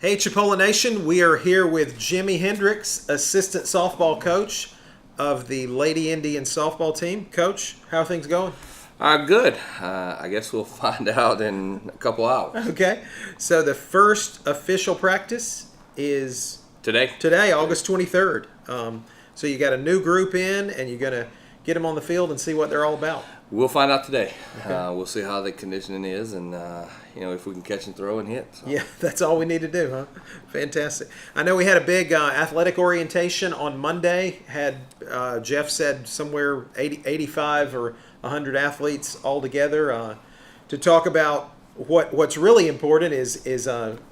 Hey, Chipola Nation, we are here with Jimmy Hendricks, assistant softball coach of the Lady Indian softball team. Coach, how are things going? Good. I guess we'll find out in a couple hours. Okay, so the first official practice is Today? August 23rd. So you got a new group in, and you're going to get them on the field and see what they're all about. We'll find out today. Okay. We'll see how the conditioning is and, if we can catch and throw and hit. So. Yeah, that's all we need to do, huh? Fantastic. I know we had a big athletic orientation on Monday. Had Jeff said somewhere 85 or 100 athletes all together to talk about what's really important is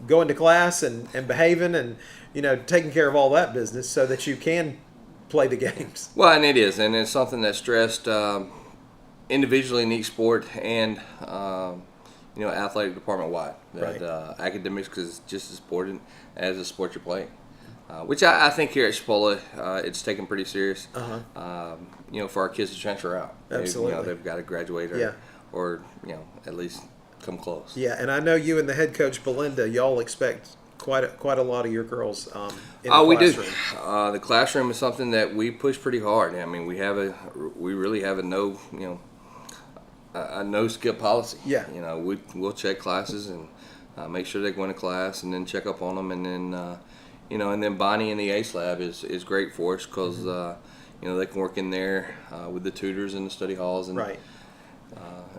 going to class and behaving and taking care of all that business so that you can play the games. Well, and it is, and it's something that's stressed individually in each sport and athletic department wide. That Right. Academics is just as important as the sport you're playing. Which I think here at Chipola, it's taken pretty serious. For our kids to transfer out. Absolutely. They've got to graduate or at least come close. Yeah, and I know you and the head coach Belinda, y'all expect quite a lot of your girls in the classroom. We do. The classroom is something that we push pretty hard. I mean, we really have a no skip policy. Yeah. We'll check classes and make sure they're going to class, and then check up on them, and then and then Bonnie in the ACE lab is great for us because they can work in there with the tutors in the study halls and Right.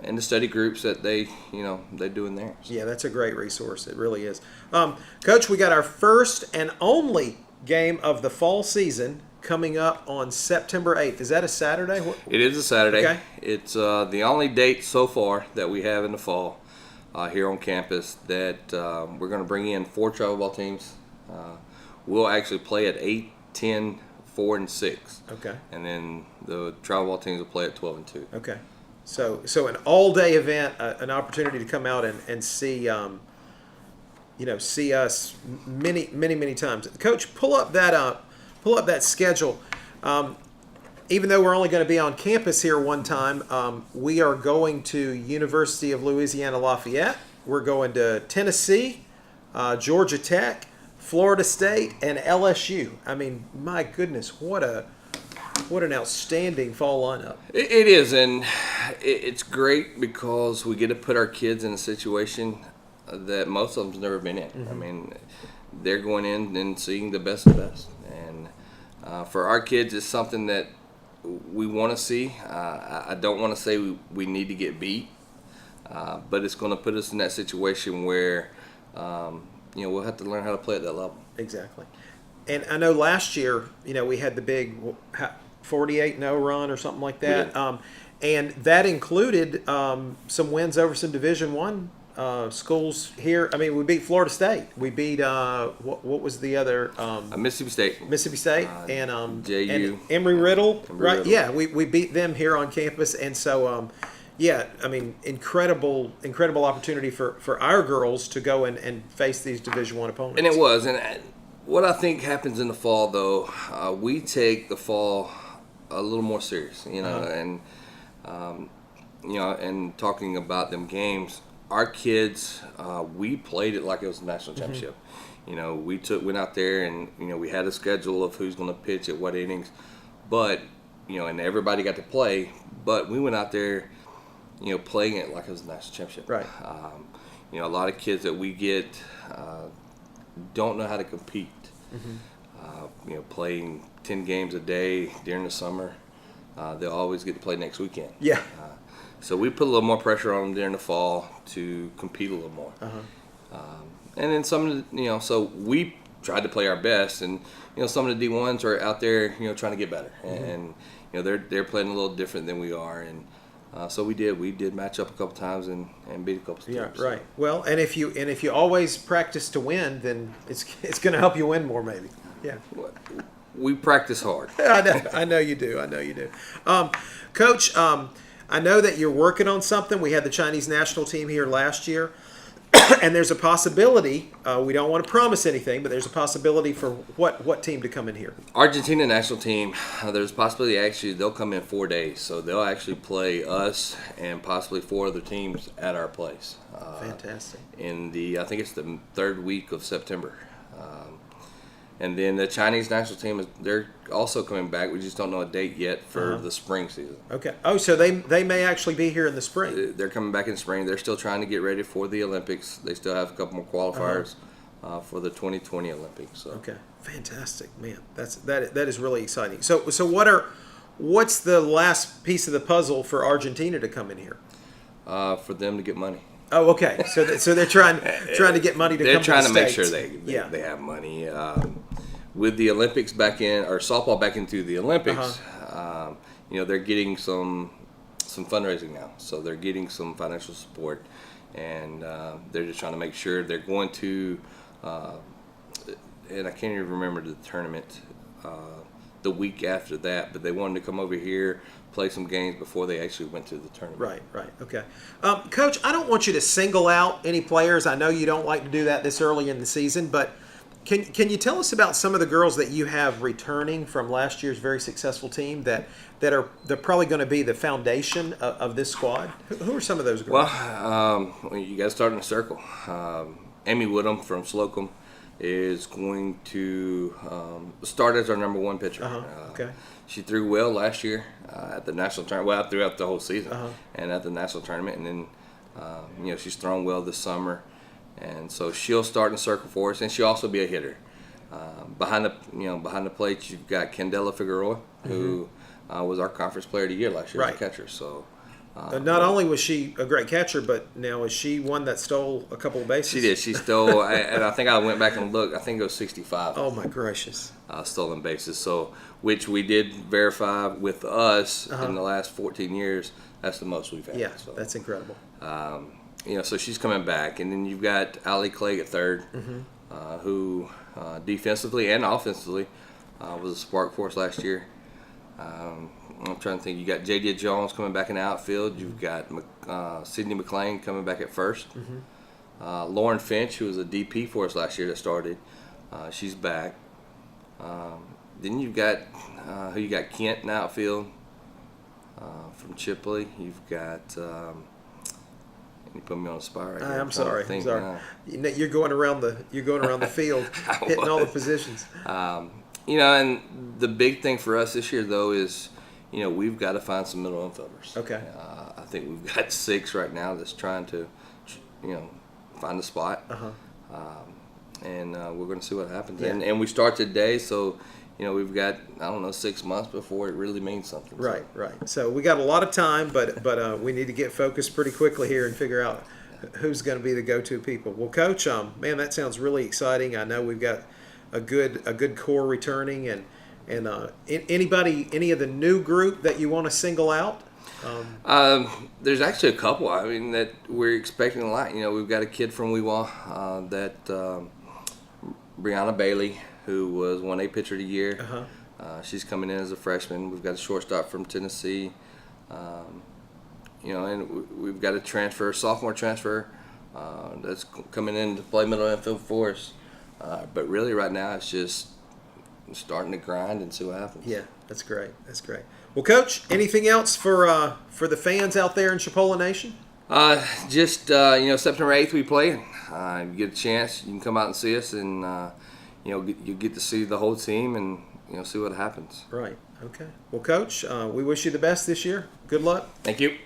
And the study groups that they do in there. So. Yeah, that's a great resource. It really is. Coach, we got our first and only game of the fall season coming up on September 8th. Is that a Saturday? It is a Saturday. Okay. It's the only date so far that we have in the fall here on campus that we're going to bring in 4 travel ball teams. We'll actually play at 8, 10, 4, and 6. Okay. And then the travel ball teams will play at 12 and 2. Okay. So an all-day event, an opportunity to come out and see, see us many times. Coach, pull up that schedule. Even though we're only going to be on campus here one time, we are going to University of Louisiana Lafayette. We're going to Tennessee, Georgia Tech, Florida State, and LSU. I mean, my goodness, what an outstanding fall lineup. It is, and it's great because we get to put our kids in a situation that most of them's never been in. Mm-hmm. I mean, they're going in and seeing the best of the best. And for our kids, it's something that we want to see. I don't want to say we need to get beat, but it's going to put us in that situation where we'll have to learn how to play at that level. Exactly. And I know last year, we had the big 48-0 run or something like that. And that included some wins over some Division I schools here. I mean, we beat Florida State. We beat, what was the other? Mississippi State. Mississippi State and JU. And Emory-Riddle. Right? Riddle. Yeah, we beat them here on campus. And so, incredible opportunity for our girls to go and face these Division I opponents. And it was. And what I think happens in the fall, though, we take the fall a little more serious, and and talking about them games, our kids, we played it like it was a national championship. We went out there and we had a schedule of who's going to pitch at what innings, but and everybody got to play, but we went out there, playing it like it was a national championship. Right. A lot of kids that we get don't know how to compete. Playing 10 games a day during the summer, they'll always get to play next weekend. Yeah. So we put a little more pressure on them during the fall to compete a little more. And then some of the, so we tried to play our best, and some of the D1s are out there, trying to get better, and they're playing a little different than we are, and so we did match up a couple times and beat a couple teams. Yeah, right. Well, and if you always practice to win, then it's going to help you win more, maybe. Yeah. We practice hard. I know you do. Coach, I know that you're working on something. We had the Chinese national team here last year. And there's a possibility. We don't want to promise anything, but there's a possibility for what team to come in here? Argentina national team. There's a possibility actually they'll come in 4 days, so they'll actually play us and possibly 4 other teams at our place. Fantastic. In I think it's the 3rd week of September. And then the Chinese national team they're also coming back. We just don't know a date yet for the spring season. Okay. Oh, so they may actually be here in the spring. They're coming back in spring. They're still trying to get ready for the Olympics. They still have a couple more qualifiers for the 2020 Olympics. So. Okay. Fantastic, man. That is really exciting. So what's the last piece of the puzzle for Argentina to come in here? For them to get money. Oh, okay. So they're trying to get money to come to the States. They're trying to make sure they have money. With the Olympics back in, or softball back into the Olympics, they're getting some fundraising now. So they're getting some financial support, and they're just trying to make sure they're going to. And I can't even remember the tournament the week after that, but they wanted to come over here, play some games before they actually went to the tournament. Right. Okay. Coach, I don't want you to single out any players. I know you don't like to do that this early in the season, but can you tell us about some of the girls that you have returning from last year's very successful team they're probably going to be the foundation of this squad? Who are some of those girls? Well, you got to start in a circle. Amy Woodham from Slocum is going to start as our number 1 pitcher. Okay. She threw well last year at the national tournament. Well, throughout the whole season, and at the national tournament, and then she's thrown well this summer, and so she'll start in the circle for us, and she'll also be a hitter. Behind the plate, you've got Candela Figueroa, who was our conference player of the year last year as a catcher. So. Not only was she a great catcher, but now is she one that stole a couple of bases? She did. She stole, and I think I went back and looked. I think it was 65. Oh my gracious! Stolen bases. So, which we did verify with us in the last 14 years. That's the most we've had. Yeah, so, that's incredible. So she's coming back, and then you've got Allie Clegg at third, who defensively and offensively was a spark for us last year. I'm trying to think. You got J.D. Jones coming back in the outfield. You've got Sydney McLean coming back at first. Lauren Finch, who was a DP for us last year that started, she's back. Then you've got who you got Kent in the outfield from Chipola. You've got you put me on the spot right now. I'm sorry. You're going around the field, hitting all the positions. And the big thing for us this year though is. We've got to find some middle infielders. Okay. I think we've got 6 right now that's trying to, find a spot. And we're going to see what happens. Yeah. And we start today, so, we've got, 6 months before it really means something. Right. So we got a lot of time, but we need to get focused pretty quickly here and figure out who's going to be the go-to people. Well, Coach, man, that sounds really exciting. I know we've got a good core returning, and any of the new group that you want to single out? There's actually a couple. That we're expecting a lot. We've got a kid from Weewa that Brianna Bailey, who was 1A pitcher of the year. She's coming in as a freshman. We've got a shortstop from Tennessee. And we've got a sophomore transfer that's coming in to play middle infield for us. But really, right now, it's just starting to grind and see what happens. Yeah, that's great. Well, Coach, anything else for the fans out there in Chipola Nation? September 8th we play. You get a chance, you can come out and see us, and you get to see the whole team and see what happens. Right. Okay. Well, Coach, we wish you the best this year. Good luck. Thank you.